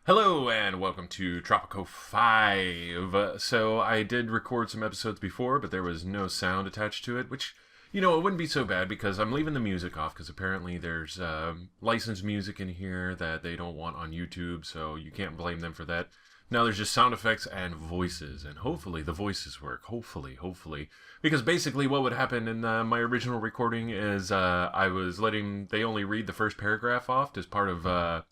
Hello and welcome to Tropico 5. So I did record some episodes before, but there was no sound attached to it, which, it wouldn't be so bad because I'm leaving the music off because apparently there's licensed music in here that they don't want on YouTube, so you can't blame them for that. Now there's just sound effects and voices, and hopefully the voices work. Hopefully. Because basically what would happen in my original recording is I was letting, they only read the first paragraph off as part of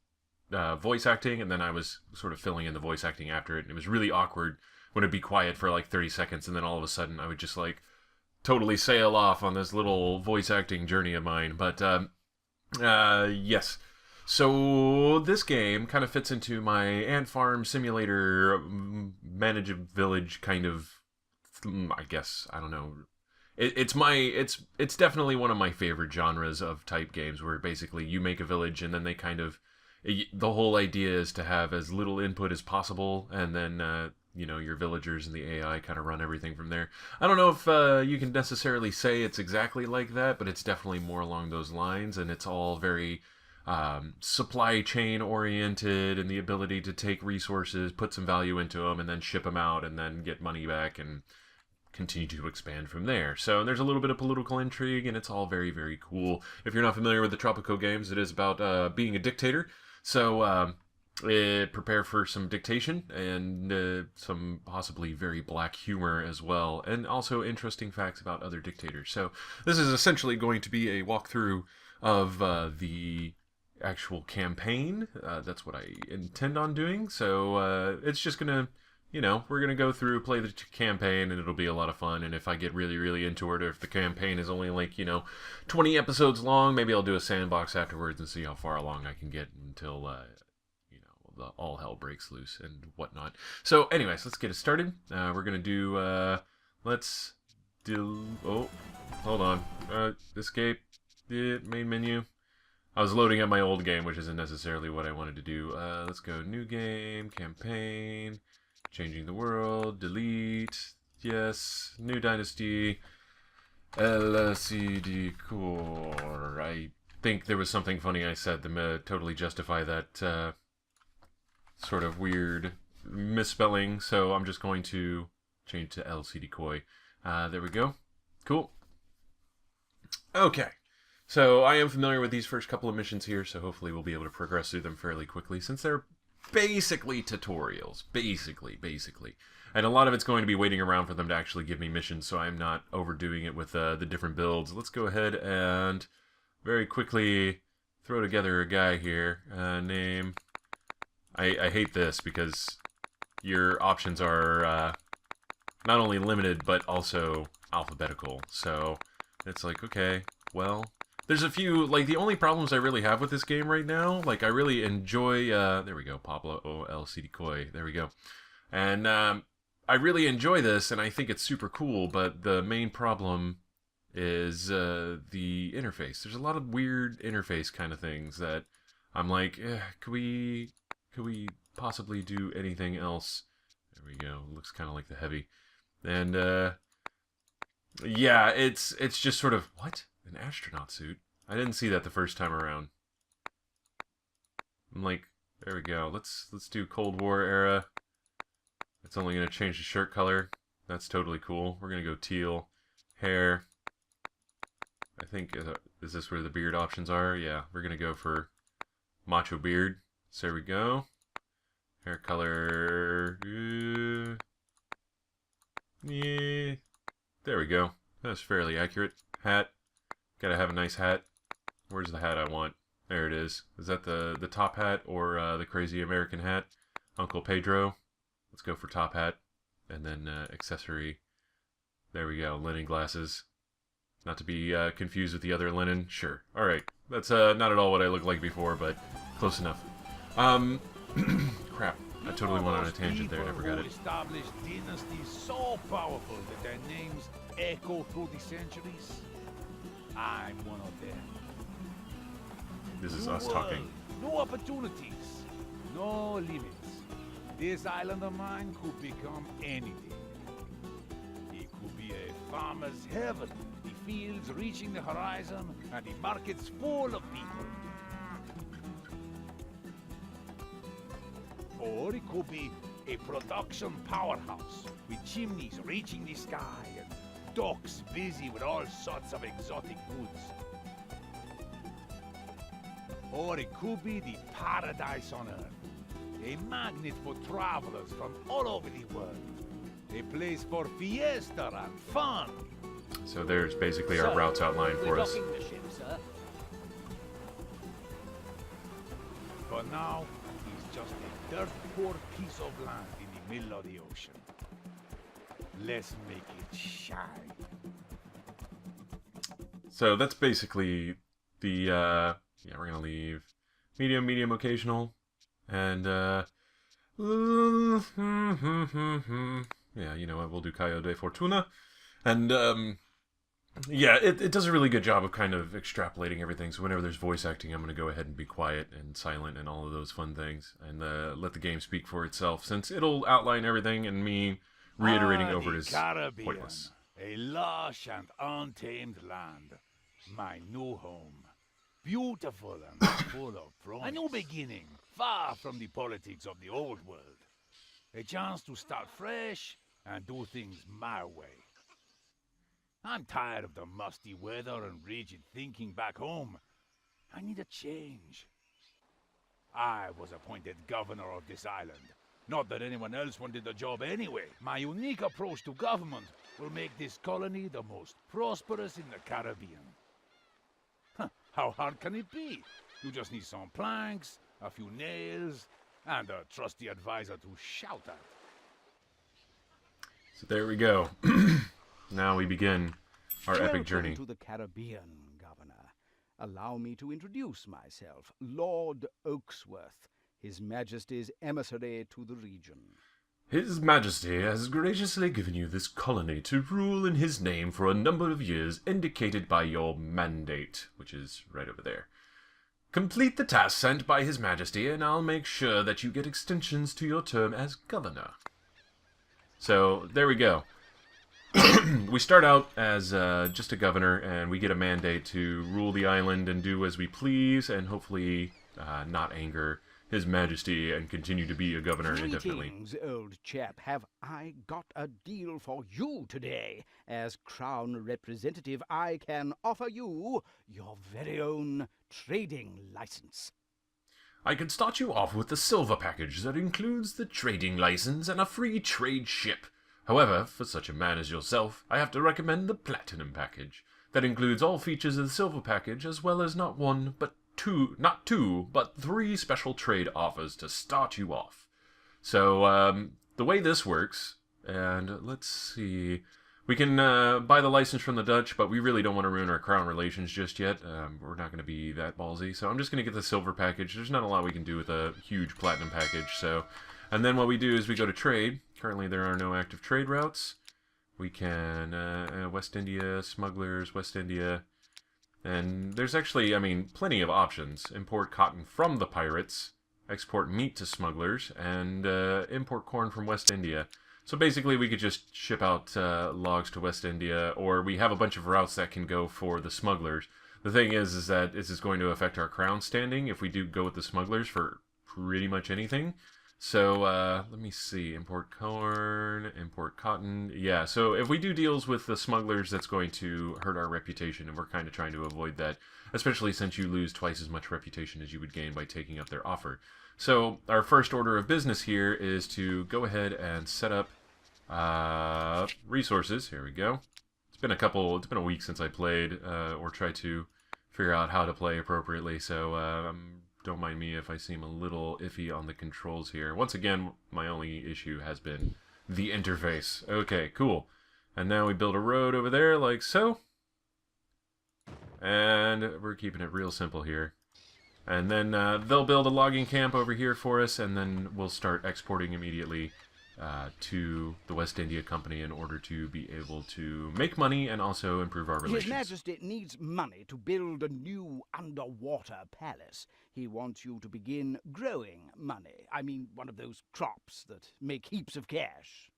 voice acting, and then I was sort of filling in the voice acting after it, and it was really awkward when it'd be quiet for like 30 seconds, and then all of a sudden I would just like totally sail off on this little voice acting journey of mine. But yes. So this game kind of fits into my ant farm simulator, manage a village kind of, I guess, I don't know. It's definitely one of my favorite genres of type games where basically you make a village and then they kind of, the whole idea is to have as little input as possible, and then your villagers and the AI kind of run everything from there. I don't know if you can necessarily say it's exactly like that, but it's definitely more along those lines, and it's all very supply chain oriented, and the ability to take resources, put some value into them, and then ship them out, and then get money back, and continue to expand from there. So there's a little bit of political intrigue, and it's all very, very cool. If you're not familiar with the Tropico games, it is about being a dictator. So prepare for some dictation and some possibly very black humor as well, and also interesting facts about other dictators. So this is essentially going to be a walkthrough of the actual campaign. That's what I intend on doing. So it's just gonna, we're gonna go through, play the campaign, and it'll be a lot of fun. And if I get really, really into it, or if the campaign is only like 20 episodes long, maybe I'll do a sandbox afterwards and see how far along I can get until all hell breaks loose and whatnot. So, anyways, let's get it started. We're gonna do. Oh, hold on. Escape. Main menu. I was loading up my old game, which isn't necessarily what I wanted to do. Let's go new game, campaign, changing the world, delete, yes, new dynasty, LCD core. I think there was something funny I said to totally justify that sort of weird misspelling, so I'm just going to change to LCD Koi. There we go. Cool. Okay. So I am familiar with these first couple of missions here, so hopefully we'll be able to progress through them fairly quickly, since they're basically tutorials. Basically. And a lot of it's going to be waiting around for them to actually give me missions, so I'm not overdoing it with the different builds. Let's go ahead and very quickly throw together a guy here. Name. I hate this because your options are not only limited, but also alphabetical. So it's like, okay, well, there's a few, like, the only problems I really have with this game right now, like, I really enjoy, there we go, Pablo OLCD Koi, there we go. And I really enjoy this, and I think it's super cool, but the main problem is the interface. There's a lot of weird interface kind of things that I'm like, could we possibly do anything else? There we go. Looks kind of like the heavy. And yeah, it's just sort of, what? An astronaut suit? I didn't see that the first time around. I'm like, there we go. Let's do Cold War era. It's only going to change the shirt color. That's totally cool. We're going to go teal. Hair. I think, is this where the beard options are? Yeah, we're going to go for macho beard. So there we go. Hair color. Yeah. There we go. That's fairly accurate. Hat. Gotta have a nice hat. Where's the hat I want? There it is. Is that the top hat or the crazy American hat? Uncle Pedro. Let's go for top hat. And then accessory. There we go. Linen glasses. Not to be confused with the other linen. Sure. Alright. That's not at all what I looked like before, but close enough. Crap. I totally went on a tangent there. Never got it. Established dynasties so powerful that their names echo through the centuries. I'm one of them. This is us talking. No opportunities, no limits. This island of mine could become anything. It could be a farmer's heaven, the fields reaching the horizon, and the markets full of people. Or it could be a production powerhouse with chimneys reaching the sky and docks busy with all sorts of exotic goods. Or it could be the paradise on earth, a magnet for travelers from all over the world, a place for fiesta and fun. So there's basically our routes outlined for us. Docking the ship, sir. For now, he's just a dirt-poor piece of land in the middle of the ocean. Let's make it shine. So that's basically the, yeah, we're gonna leave medium, occasional, and, yeah, you know what, we'll do Cayo de Fortuna, and, yeah, it does a really good job of kind of extrapolating everything, so whenever there's voice acting, I'm gonna go ahead and be quiet and silent and all of those fun things, and, let the game speak for itself, since it'll outline everything, and me reiterating over the is Caribbean, pointless. a lush and untamed land, my new home. Beautiful and full of promise. A new beginning, far from the politics of the old world. A chance to start fresh and do things my way. I'm tired of the musty weather and rigid thinking back home. I need a change. I was appointed governor of this island. Not that anyone else wanted the job anyway. My unique approach to government will make this colony the most prosperous in the Caribbean. How hard can it be? You just need some planks, a few nails, and a trusty advisor to shout at. So there we go. Now we begin our epic journey. Welcome to the Caribbean, Governor. Allow me to introduce myself, Lord Oaksworth, His Majesty's emissary to the region. His Majesty has graciously given you this colony to rule in his name for a number of years indicated by your mandate, which is right over there. Complete the task sent by His Majesty, and I'll make sure that you get extensions to your term as governor. So, there we go. We start out as just a governor, and we get a mandate to rule the island and do as we please, and hopefully not anger His Majesty and continue to be a governor indefinitely. Greetings, old chap. Have I got a deal for you today? As Crown Representative, I can offer you your very own trading license. I can start you off with the silver package that includes the trading license and a free trade ship. However, for such a man as yourself, I have to recommend the platinum package. That includes all features of the silver package, as well as not two, but three special trade offers to start you off. So, the way this works, and let's see, we can buy the license from the Dutch, but we really don't want to ruin our crown relations just yet. We're not going to be that ballsy, so I'm just going to get the silver package. There's not a lot we can do with a huge platinum package, so... And then what we do is we go to trade. Currently there are no active trade routes. We can, West India, smugglers, West India... And there's actually, I mean, plenty of options. Import cotton from the pirates, export meat to smugglers, and import corn from West India. So basically we could just ship out logs to West India, or we have a bunch of routes that can go for the smugglers. The thing is that this is going to affect our crown standing if we do go with the smugglers for pretty much anything. So, let me see, import corn, import cotton, yeah, so if we do deals with the smugglers, that's going to hurt our reputation, and we're kind of trying to avoid that, especially since you lose twice as much reputation as you would gain by taking up their offer. So, our first order of business here is to go ahead and set up, resources, here we go. It's been a week since I played, or tried to figure out how to play appropriately, so, don't mind me if I seem a little iffy on the controls here. Once again, my only issue has been the interface. Okay, cool. And now we build a road over there, like so. And we're keeping it real simple here. And then they'll build a logging camp over here for us, and then we'll start exporting immediately to the West India Company in order to be able to make money and also improve our relations. His Majesty needs money to build a new underwater palace. He wants you to begin growing money. I mean, one of those crops that make heaps of cash.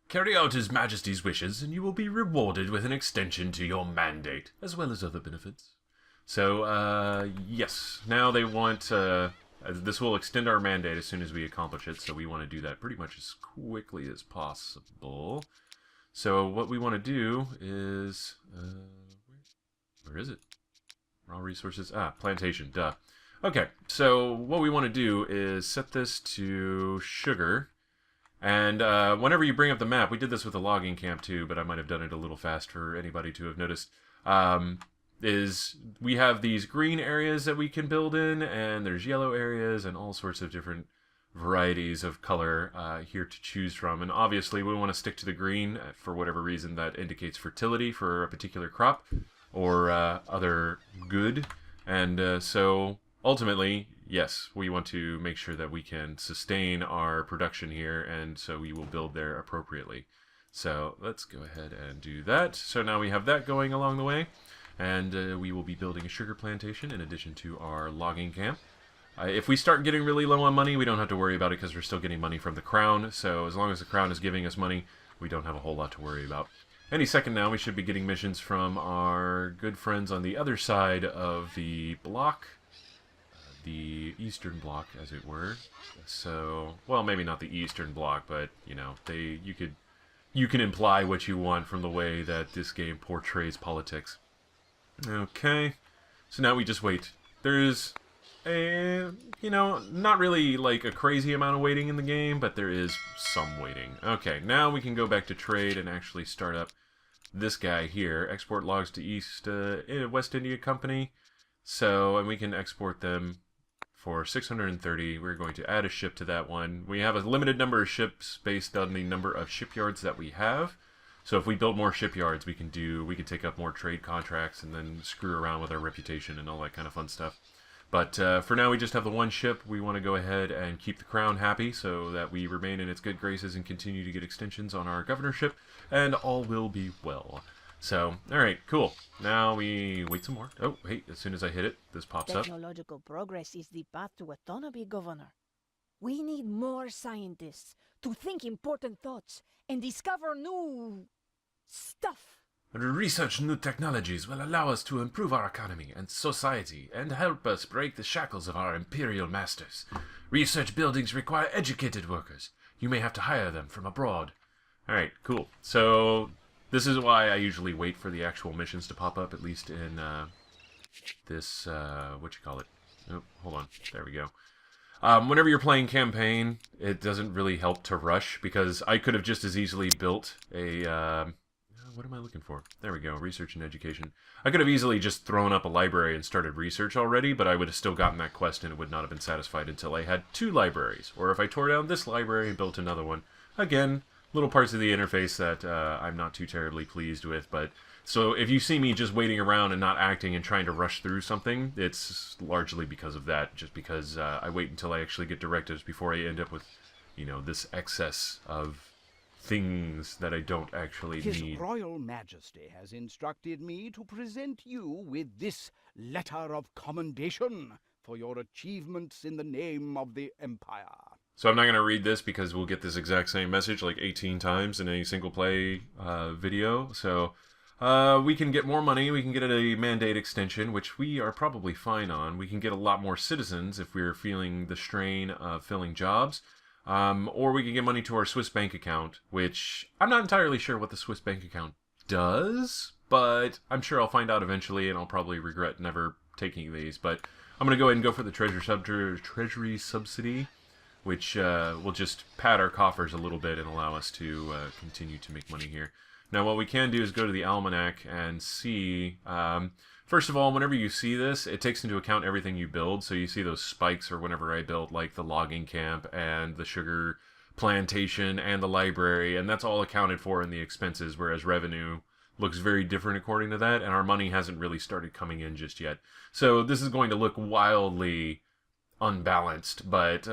Carry out His Majesty's wishes, and you will be rewarded with an extension to your mandate, as well as other benefits. So, yes, now they want This will extend our mandate as soon as we accomplish it, so we want to do that pretty much as quickly as possible. So what we want to do is... where is it? Raw resources. Plantation. Duh. Okay, so what we want to do is set this to sugar. And whenever you bring up the map, we did this with the logging camp too, but I might have done it a little fast for anybody to have noticed. Is we have these green areas that we can build in, and there's yellow areas and all sorts of different varieties of color here to choose from. And obviously we want to stick to the green for whatever reason that indicates fertility for a particular crop or other good. And so ultimately, yes, we want to make sure that we can sustain our production here, and so we will build there appropriately. So let's go ahead and do that. So now we have that going along the way, and we will be building a sugar plantation in addition to our logging camp. If we start getting really low on money, we don't have to worry about it because we're still getting money from the crown. So as long as the crown is giving us money, we don't have a whole lot to worry about. Any second now, we should be getting missions from our good friends on the other side of the block. The eastern block, as it were. So, well, maybe not the eastern block, but, you know, you can imply what you want from the way that this game portrays politics. Okay, so now we just wait. There's a, you know, not really like a crazy amount of waiting in the game, but there is some waiting. Okay, now we can go back to trade and actually start up this guy here. Export logs to West India Company. So, and we can export them for 630. We're going to add a ship to that one. We have a limited number of ships based on the number of shipyards that we have. So if we build more shipyards, we can take up more trade contracts and then screw around with our reputation and all that kind of fun stuff. But for now, we just have the one ship. We want to go ahead and keep the crown happy so that we remain in its good graces and continue to get extensions on our governorship, and all will be well. So, alright, cool. Now we wait some more. Oh, hey, as soon as I hit it, this pops up. Technological progress is the path to autonomy, Governor. We need more scientists to think important thoughts and discover new stuff. Research new technologies will allow us to improve our economy and society and help us break the shackles of our imperial masters. Research buildings require educated workers. You may have to hire them from abroad. Alright, cool. So this is why I usually wait for the actual missions to pop up, at least in this, Oh, hold on. There we go. Whenever you're playing campaign, it doesn't really help to rush, because I could have just as easily built a, what am I looking for? There we go, research and education. I could have easily just thrown up a library and started research already, but I would have still gotten that quest and it would not have been satisfied until I had 2 libraries. Or if I tore down this library and built another one. Again, little parts of the interface that I'm not too terribly pleased with, but so if you see me just waiting around and not acting and trying to rush through something, it's largely because of that, just because I wait until I actually get directives before I end up with, you know, this excess of things that I don't actually His need. Royal Majesty has instructed me to present you with this letter of commendation for your achievements in the name of the Empire. So I'm not going to read this because we'll get this exact same message like 18 times in a single play video. So we can get more money, we can get a mandate extension, which we are probably fine on. We can get a lot more citizens if we're feeling the strain of filling jobs. Or we can get money to our Swiss bank account, which I'm not entirely sure what the Swiss bank account does, but I'm sure I'll find out eventually, and I'll probably regret never taking these. But I'm going to go ahead and go for the treasury subsidy, which will just pad our coffers a little bit and allow us to continue to make money here. Now, what we can do is go to the almanac and see... first of all, whenever you see this, it takes into account everything you build. So you see those spikes, or whenever I built like the logging camp and the sugar plantation and the library, and that's all accounted for in the expenses, whereas revenue looks very different according to that, and our money hasn't really started coming in just yet. So this is going to look wildly unbalanced, but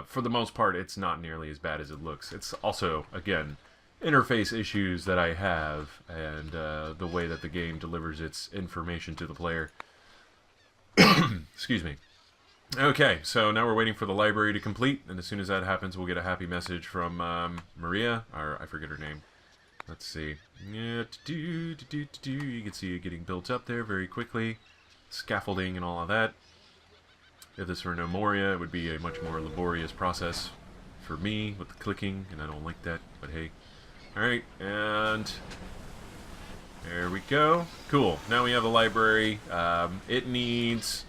for the most part, it's not nearly as bad as it looks. It's also, again, interface issues that I have, and the way that the game delivers its information to the player. Excuse me. Okay, so now we're waiting for the library to complete, and as soon as that happens, we'll get a happy message from Maria, or I forget her name. Let's see. You can see it getting built up there very quickly. Scaffolding and all of that. If this were no Moria, it would be a much more laborious process for me with the clicking, and I don't like that, but hey. Alright, and there we go. Cool. Now we have a library. It needs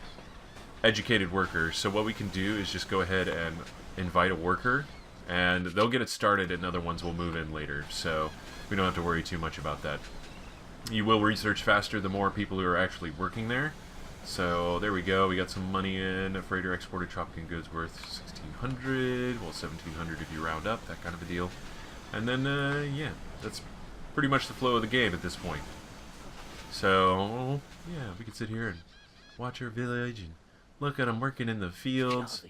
educated workers, so what we can do is just go ahead and invite a worker, and they'll get it started, and other ones will move in later, so we don't have to worry too much about that. You will research faster the more people who are actually working there. So there we go. We got some money in. A freighter exported Tropican goods worth 1,600. Well, 1,700 if you round up, that kind of a deal. And then, yeah, that's pretty much the flow of the game at this point. So, yeah, we can sit here and watch our village and look at them working in the fields.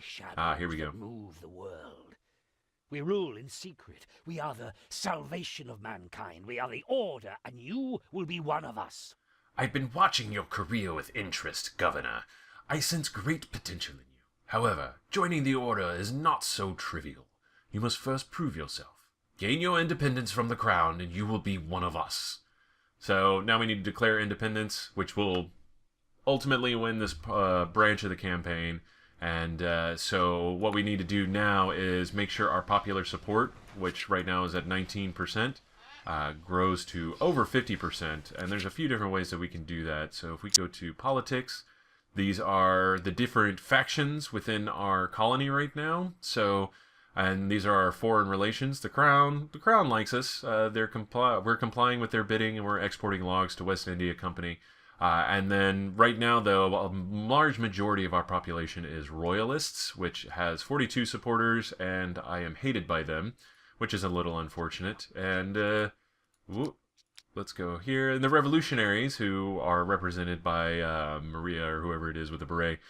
Here we go. Move the world. We rule in secret. We are the salvation of mankind. We are the order, and you will be one of us. I've been watching your career with interest, Governor. I sense great potential in you. However, joining the Order is not so trivial. You must first prove yourself. Gain your independence from the Crown, and you will be one of us. So, now we need to declare independence, which will ultimately win this branch of the campaign. And so what we need to do now is make sure our popular support, which right now is at 19%, grows to over 50%. And there's a few different ways that we can do that. So if we go to politics, these are the different factions within our colony right now. So, and these are our foreign relations. The Crown likes us. We're complying with their bidding, and we're exporting logs to West India Company. And then right now, though, a large majority of our population is royalists, which has 42 supporters, and I am hated by them, which is a little unfortunate. And let's go here. And the revolutionaries, who are represented by Maria or whoever it is with the beret,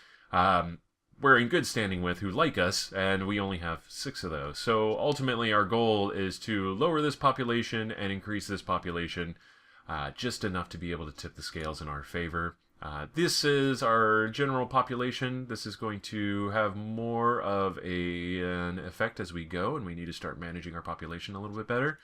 we're in good standing with, who like us, and we only have 6 of those. So ultimately, our goal is to lower this population and increase this population. Just enough to be able to tip the scales in our favor. This is our general population. This is going to have more of an effect as we go, and we need to start managing our population a little bit better.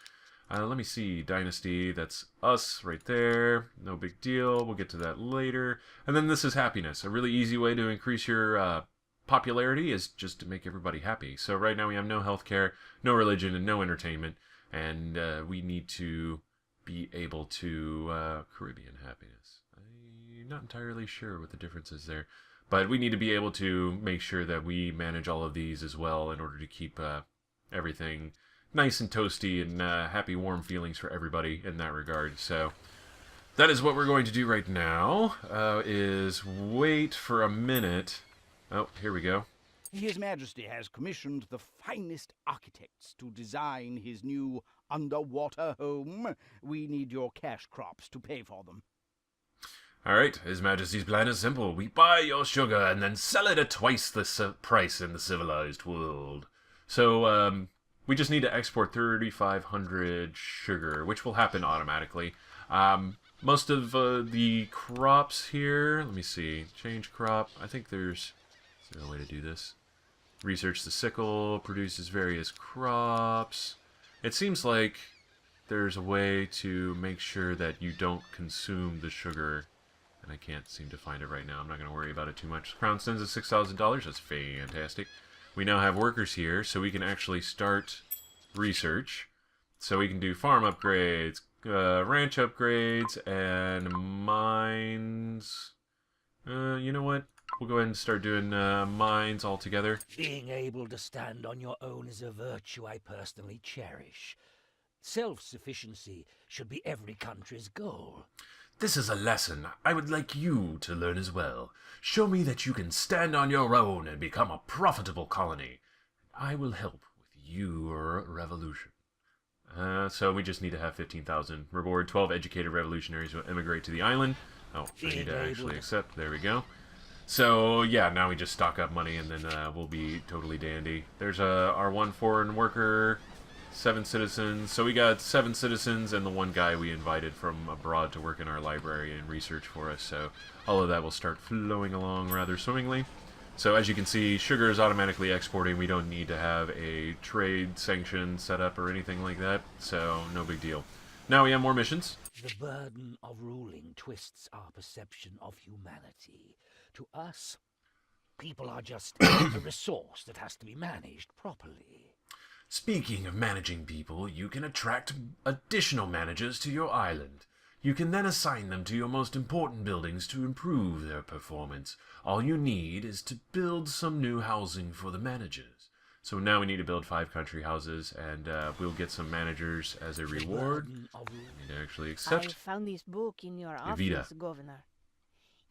Let me see. Dynasty, that's us right there. No big deal. We'll get to that later. And then this is happiness. A really easy way to increase your popularity is just to make everybody happy. So right now we have no healthcare, no religion, and no entertainment. And we need to be able to Caribbean happiness. I'm not entirely sure what the difference is there, but we need to be able to make sure that we manage all of these as well in order to keep everything nice and toasty and happy, warm feelings for everybody in that regard. So that is what we're going to do right now, is wait for a minute. Oh, here we go. His Majesty has commissioned the finest architects to design his new underwater home. We need your cash crops to pay for them. Alright, His Majesty's plan is simple. We buy your sugar and then sell it at twice the price in the civilized world. So, we just need to export 3,500 sugar, which will happen automatically. Most of the crops here, let me see, change crop. I think is there a way to do this? Research the sickle, produces various crops. It seems like there's a way to make sure that you don't consume the sugar, and I can't seem to find it right now. I'm not going to worry about it too much. Crown sends us $6,000. That's fantastic. We now have workers here, so we can actually start research. So we can do farm upgrades, ranch upgrades, and mines. You know what? We'll go ahead and start doing mines all together. Being able to stand on your own is a virtue I personally cherish. Self-sufficiency should be every country's goal. This is a lesson I would like you to learn as well. Show me that you can stand on your own and become a profitable colony. I will help with your revolution. So we just need to have 15,000. Reward 12 educated revolutionaries who immigrate to the island. Oh, I need to actually accept. There we go. So, yeah, now we just stock up money, and then we'll be totally dandy. There's our one foreign worker, 7 citizens. So we got 7 citizens and the one guy we invited from abroad to work in our library and research for us. So all of that will start flowing along rather swimmingly. So as you can see, sugar is automatically exporting. We don't need to have a trade sanction set up or anything like that. So no big deal. Now we have more missions. The burden of ruling twists our perception of humanity. To us, People are just a resource that has to be managed properly. Speaking of managing people, you can attract additional managers to your island. You can then assign them to your most important buildings to improve their performance. All you need is to build some new housing for the managers. So now we need to build 5 country houses, and we'll get some managers as a reward. I need to actually I accept. found this book in your Evita. office, Governor.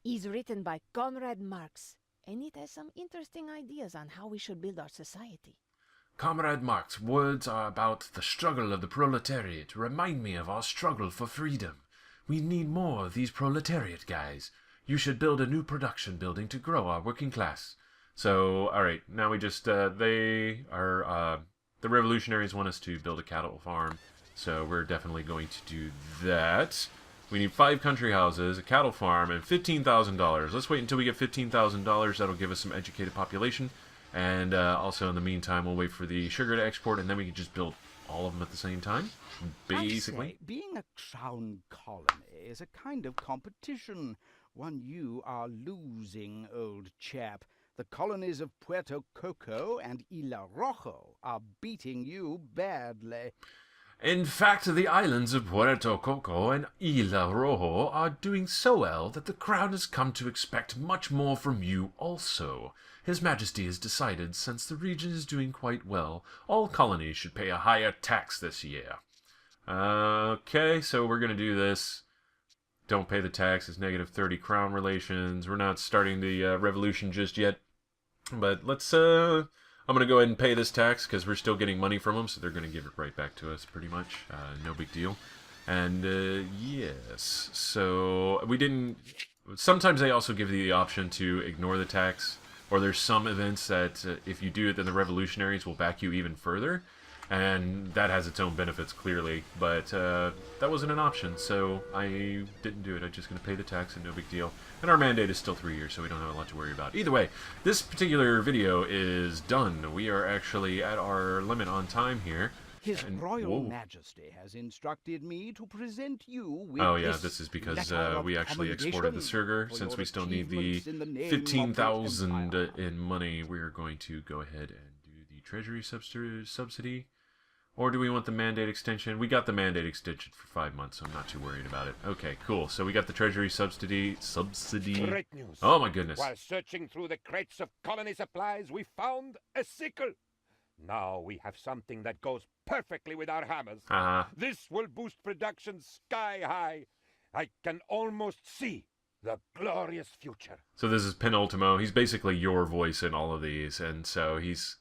It's written by Comrade Marx, and it has some interesting ideas on how we should build our society. Comrade Marx, words are about the struggle of the proletariat. Remind me of our struggle for freedom. We need more of these proletariat guys. You should build a new production building to grow our working class. So, alright, now we just, the revolutionaries want us to build a cattle farm. So we're definitely going to do that. We need 5 country houses, a cattle farm, and $15,000. Let's wait until we get $15,000. That'll give us some educated population. And also, in the meantime, we'll wait for the sugar to export, and then we can just build all of them at the same time, basically. I say, being a crown colony is a kind of competition, one you are losing, old chap. The colonies of Puerto Coco and Isla Rojo are beating you badly. In fact, the islands of Puerto Coco and Isla Rojo are doing so well that the crown has come to expect much more from you also. His Majesty has decided, since the region is doing quite well, all colonies should pay a higher tax this year. Okay, so we're going to do this. Don't pay the tax. It's negative 30 crown relations. We're not starting the revolution just yet. But let's, I'm going to go ahead and pay this tax because we're still getting money from them, so they're going to give it right back to us pretty much. No big deal. And, yes, so we didn't... Sometimes they also give you the option to ignore the tax. Or there's some events that if you do it, then the revolutionaries will back you even further. And that has its own benefits, clearly. But that wasn't an option, so I didn't do it. I'm just going to pay the tax and no big deal. And our mandate is still 3 years, so we don't have a lot to worry about. Either way, this particular video is done. We are actually at our limit on time here. His And- Royal whoa. Majesty has instructed me to present you with Oh yeah, this is because letter of we actually exported the sugar. commendation Since for we your still need the achievements in the name of the 15,000 Empire. in money, we're going to go ahead and do the treasury subsidy. Or do we want the mandate extension? We got the mandate extension for 5 months, so I'm not too worried about it. Okay, cool. So we got the treasury subsidy. Great news. Oh my goodness. While searching through the crates of colony supplies, we found a sickle. Now we have something that goes perfectly with our hammers. This will boost production sky high. I can almost see the glorious future. So this is Penultimo. He's basically your voice in all of these, and so he's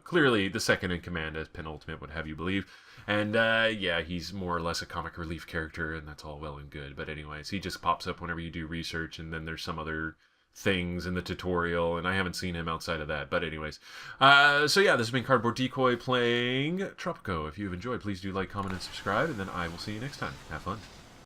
clearly the second in command as Penultimate, would have you believe. And yeah, he's more or less a comic relief character, and that's all well and good. But anyways, he just pops up whenever you do research, and then there's some other things in the tutorial, and I haven't seen him outside of that. But anyways, so yeah, this has been Cardboard Decoy playing Tropico. If you've enjoyed, please do like, comment, and subscribe, and then I will see you next time. Have fun.